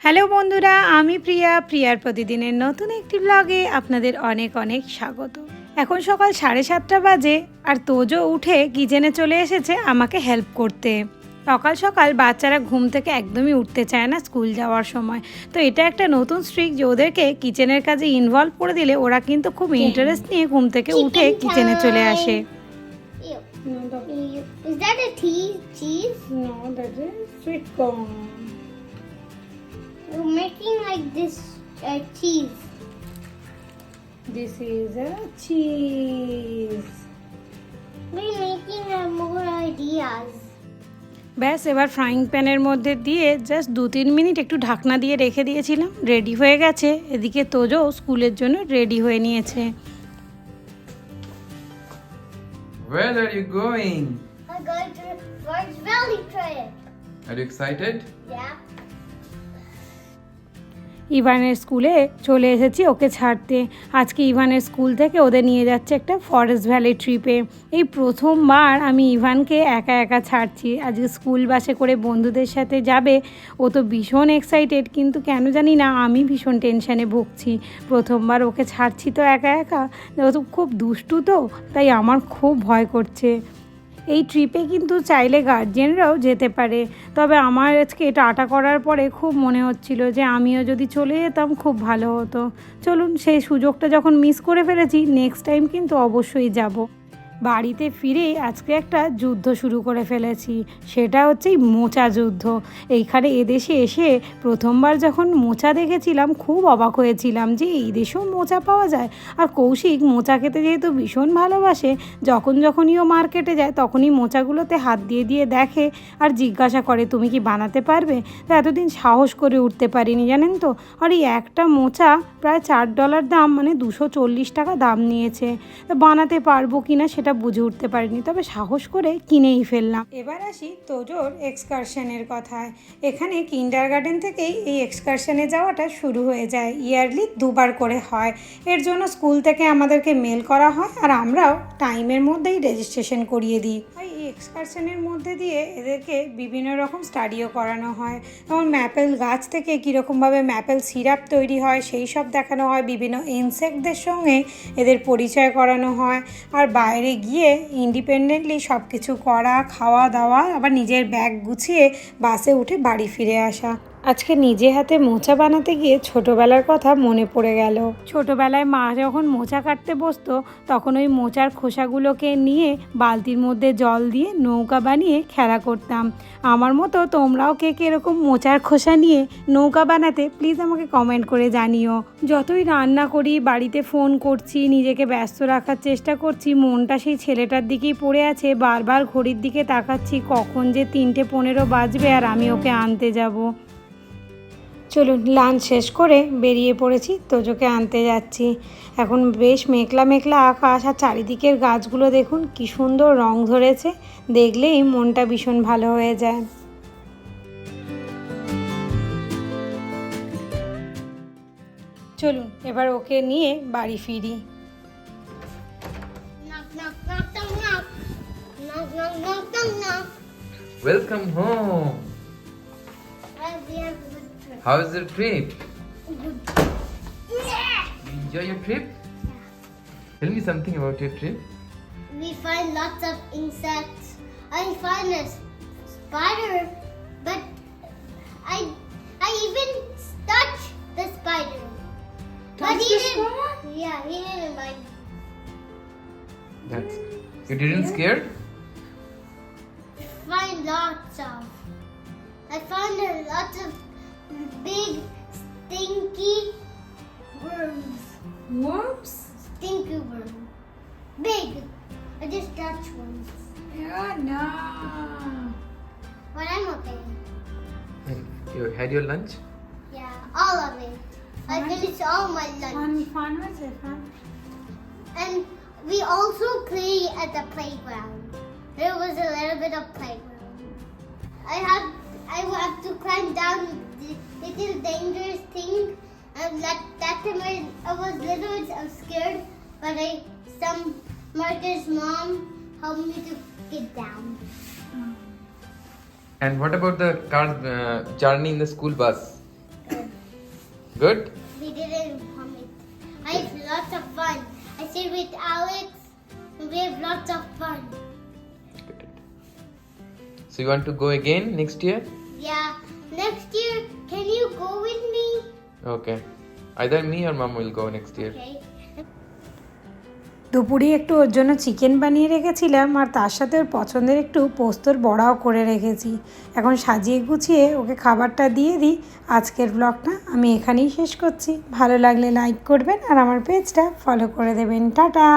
Hello বন্ধুরা, আমি প্রিয়ার প্রতিদিনের নতুন একটি ব্লগে আপনাদের অনেক অনেক স্বাগত। এখন সকাল 7:30 বাজে আর তোজো উঠে কিচেনে চলে এসেছে আমাকে হেল্প করতে। সকাল সকাল বাচ্চারা ঘুম থেকে একদমই উঠতে চায় না স্কুল যাওয়ার সময়, তো এটা একটা নতুন স্ট্রিক যে ওদেরকে কিচেনের কাজে ইনভলভ করে দিলে ওরা কিন্তু খুব ইন্টারেস্ট নিয়ে ঘুম থেকে উঠে কিচেনে চলে আসে। Is that a cheese? No, that is sweet corn. We're making like this cheese. This is a cheese. We're making more ideas. ব্যাস এবার ফ্রাইং প্যানের মধ্যে দিয়ে জাস্ট 2-3 মিনিট একটু ঢাকনা দিয়ে রেখে দিয়েছিলাম, রেডি হয়ে গেছে। এদিকে তোজো স্কুলের জন্য রেডি হয়ে নিয়েছে। Where are you going? I'm going to Forge Valley trip. Are you excited? Yeah. ইভানের স্কুলে চলে এসেছি ওকে ছাড়তে। আজকে ইভানের স্কুল থেকে ওদের নিয়ে যাচ্ছে একটা ফরেস্ট ভ্যালি ট্রিপে। এই প্রথমবার আমি ইভানকে একা একা ছাড়ছি। আজকে স্কুল বাসে করে বন্ধুদের সাথে যাবে। ও তো ভীষণ এক্সাইটেড, কিন্তু কেন জানি না আমি ভীষণ টেনশানে ভুগছি। প্রথমবার ওকে ছাড়ছি তো একা একা, ও তো খুব দুষ্টু, তো তাই আমার খুব ভয় করছে। এই ট্রিপে কিন্তু চাইলে গার্জিয়ানরাও যেতে পারে, তবে আমার আজকে টাটা করার পরে খুব মনে হচ্ছিল যে আমিও যদি চলে যেতাম খুব ভালো হতো। চলুন, সেই সুযোগটা যখন মিস করে ফেলেছি, নেক্সট টাইম কিন্তু অবশ্যই যাব। বাড়িতে ফিরে আজকে একটা যুদ্ধ শুরু করে ফেলেছি, সেটা হচ্ছে এই মোচা যুদ্ধ। এইখানে এদেশে এসে প্রথমবার যখন মোচা দেখেছিলাম খুব অবাক হয়েছিলাম যে এই দেশেও মোচা পাওয়া যায়। আর কৌশিক মোচা খেতে যেহেতু ভীষণ ভালোবাসে, যখনই ও মার্কেটে যায় তখনই মোচাগুলোতে হাত দিয়ে দিয়ে দেখে আর জিজ্ঞাসা করে তুমি কি বানাতে পারবে। তো এতদিন সাহস করে উঠতে পারিনি, জানেন তো। আর এই একটা মোচা প্রায় $4 দাম, মানে 240 টাকা দাম নিয়েছে। তো বানাতে পারবো কিনা সেটা বুঝে উঠতে পারিনি, তবে সাহস করে কিনেই ফেললাম। এবার আসি তোজোর এক্সকারশনের কথায়। এখানে কিন্ডারগার্টেন থেকেই এই এক্সকারশনে যাওয়াটা শুরু হয়ে যায়। ইয়ারলি 2বার করে হয়। এর জন্য স্কুল থেকে আমাদেরকে মেল করা হয় আর আমরাও টাইমের মধ্যেই রেজিস্ট্রেশন করিয়ে দিই। এই এক্সকারশনের মধ্যে দিয়ে এদেরকে বিভিন্ন রকম স্টাডিও করানো হয়। যেমন ম্যাপেল গাছ থেকে কীরকমভাবে ম্যাপেল সিরাপ তৈরি হয় সেই সব দেখানো হয়, বিভিন্ন ইনসেক্টদের সঙ্গে এদের পরিচয় করানো হয়। আর বাইরে গিয়ে ইন্ডিপেন্ডেন্টলি সব কিছু করা, খাওয়া দাওয়া, আবার নিজের ব্যাগ গুছিয়ে বাসে উঠে বাড়ি ফিরে আসা। আজকে নিজে হাতে মোচা বানাতে গিয়ে ছোটোবেলার কথা মনে পড়ে গেল। ছোটোবেলায় মা যখন মোচা কাটতে বসতো তখন ওই মোচার খোসাগুলোকে নিয়ে বালতির মধ্যে জল দিয়ে নৌকা বানিয়ে খেলা করতাম। আমার মতো তোমরাও কে এরকম মোচার খোসা নিয়ে নৌকা বানাতে প্লিজ আমাকে কমেন্ট করে জানিও। যতই রান্না করি, বাড়িতে ফোন করছি, নিজেকে ব্যস্ত রাখার চেষ্টা করছি, মনটা সেই ছেলেটার দিকেই পড়ে আছে। বারবার ঘড়ির দিকে তাকাচ্ছি কখন যে 3:15 বাজবে আর আমি ওকে আনতে যাব। চলুন, লাঞ্চ শেষ করে বেরিয়ে পড়েছি, তোজোকে আনতে যাচ্ছি। এখন বেশ মেঘলা মেঘলা আকাশ, আর চারিদিকের গাছগুলো দেখুন কি সুন্দর রং ধরেছে, দেখলেই মনটা ভীষণ ভালো হয়ে যায়। চলুন এবার ওকে নিয়ে বাড়ি ফিরি। Knock, knock, knock, knock, knock. Knock, knock, knock, knock, knock. Welcome home. We have a good trip. How is your trip? Yeah. You enjoy your trip? Tell me something about your trip. We find lots of insects. I find a spider, but I even touch the spider. But he didn't. Yeah, he didn't mind. That's. You didn't scared? Find lots of. I found a lot of big stinky worms. Worms? Stinky worm. Big. I just touched one. Yeah, no. But I'm okay. And you had your lunch? Yeah, all of it. I finished all my lunch. Fun was it? Fun? And we also play at the playground. There was a little bit of playground. I will have to climb down the little dangerous thing. And that time I was little bit scared, but Marcus' mom helped me to get down. And what about the car journey in the school bus? Good? We didn't vomit. I had lots of fun. I stayed with Alex and we have lots of fun. Good. So you want to go again next year? Yeah. Next year, can you go with me? Okay. Either me or mom will go next year. Okay. দুপুরে একটু ওর জন্য chicken বানিয়ে রেখেছিলাম আর তার সাথে ওর পছন্দের একটু পোস্তর বড়াও করে রেখেছি। এখন সাজিয়ে গুছিয়ে ওকে খাবারটা দিয়ে দিই। আজকের ব্লগটা আমি এখানেই শেষ করছি। ভালো লাগলে লাইক করবেন আর আমার পেজটা ফলো করে দেবেন। টাটা।